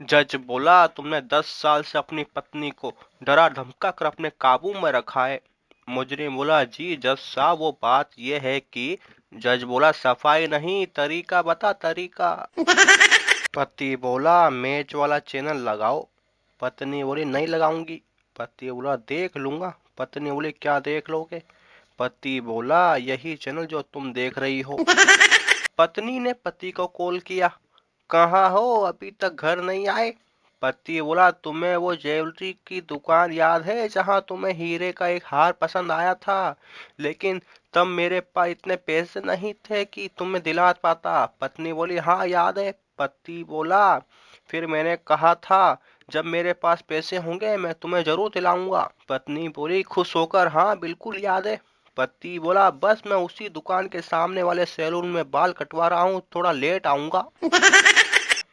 जज बोला, तुमने 10 साल से अपनी पत्नी को डरा धमका कर अपने काबू में रखा है। मुजरिम बोला, जी जज साहब, वो बात ये है कि। जज बोला, सफाई नहीं, तरीका बता, तरीका। पति बोला, मैच वाला चैनल लगाओ। पत्नी बोली, नहीं लगाऊंगी। पति बोला, देख लूंगा। पत्नी बोली, क्या देख लोगे? पति बोला, यही चैनल जो तुम देख रही हो। पत्नी ने पति को कॉल किया। कहाँ हो, अभी तक घर नहीं आए? पति बोला, तुम्हें वो ज्वेलरी की दुकान याद है जहाँ तुम्हें हीरे का एक हार पसंद आया था, लेकिन तब मेरे पास इतने पैसे नहीं थे कि तुम्हें दिला पाता। पत्नी बोली, हाँ याद है। पति बोला, फिर मैंने कहा था जब मेरे पास पैसे होंगे मैं तुम्हें जरूर दिलाऊंगा। पत्नी बोली खुश होकर, हाँ बिल्कुल याद है। पति बोला, बस मैं उसी दुकान के सामने वाले सैलून में बाल कटवा रहा हूँ, थोड़ा लेट आऊंगा।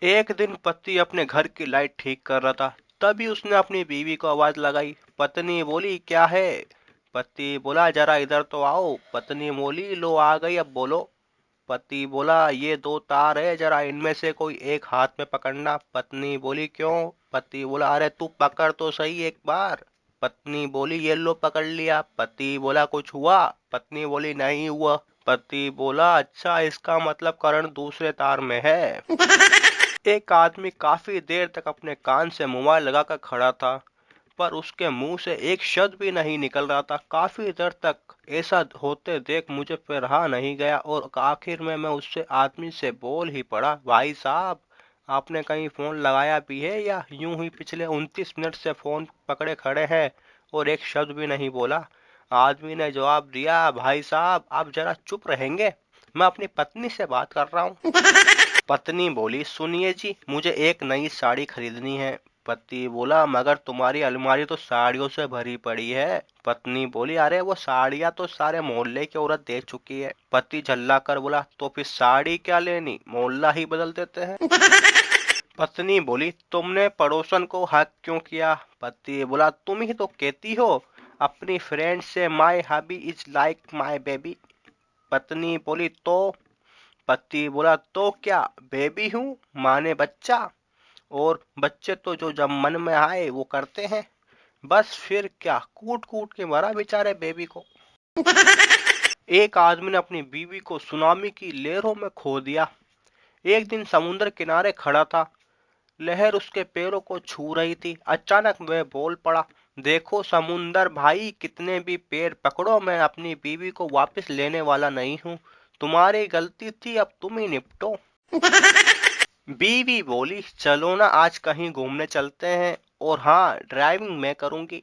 एक दिन पति अपने घर की लाइट ठीक कर रहा था, तभी उसने अपनी बीवी को आवाज लगाई। पत्नी बोली, क्या है? पति बोला, जरा इधर तो आओ। पत्नी बोली, लो आ गई, अब बोलो। पति बोला, ये दो तार है, जरा इनमें से कोई एक हाथ में पकड़ना। पत्नी बोली, क्यों? पति बोला, अरे तू पकड़ तो सही एक बार। पत्नी बोली, ये लो पकड़ लिया। पति बोला, कुछ हुआ? पत्नी बोली, नहीं हुआ। पति बोला, अच्छा, इसका मतलब करंट दूसरे तार में है। एक आदमी काफी देर तक अपने कान से मोबाइल लगाकर खड़ा था, पर उसके मुंह से एक शब्द भी नहीं निकल रहा था। काफी देर तक ऐसा होते देख मुझे फिर रहा नहीं गया और आखिर में मैं उससे आदमी से बोल ही पड़ा, भाई साहब, आपने कहीं फोन लगाया भी है या यूं ही पिछले 29 मिनट से फोन पकड़े खड़े हैं और एक शब्द भी नहीं बोला? आदमी ने जवाब दिया, भाई साहब, आप जरा चुप रहेंगे, मैं अपनी पत्नी से बात कर रहा हूँ। पत्नी बोली, सुनिए जी, मुझे एक नई साड़ी खरीदनी है। पति बोला, मगर तुम्हारी अलमारी तो साड़ियों से भरी पड़ी है। पत्नी बोली, अरे वो साड़ियाँ तो सारे मोहल्ले की औरत दे चुकी है। पति झल्ला कर बोला, तो फिर साड़ी क्या लेनी, मोहल्ला ही बदल देते हैं। पत्नी बोली, तुमने पड़ोसन को हक क्यों किया? पति बोला, तुम ही तो कहती हो अपनी फ्रेंड से, माई हबी इज लाइक माई बेबी। पत्नी बोली, तो? पति बोला, तो क्या, बेबी हूँ, माने बच्चा, और बच्चे तो जो जब मन में आए वो करते हैं। बस फिर क्या, कूट कूट के मरा बेचारे बेबी को। एक आदमी ने अपनी बीवी को सुनामी की लहरों में खो दिया। एक दिन समुद्र किनारे खड़ा था, लहर उसके पैरों को छू रही थी। अचानक वह बोल पड़ा, देखो समुंदर भाई, कितने भी पैर पकड़ो, मैं अपनी बीवी को वापस लेने वाला नहीं हूँ। तुम्हारी गलती थी, अब तुम ही निपटो। बीवी बोली, चलो ना, आज कहीं घूमने चलते हैं, और हाँ, ड्राइविंग मैं करूंगी।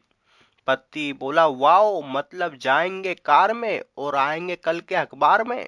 पति बोला, वाओ, मतलब जाएंगे कार में और आएंगे कल के अखबार में।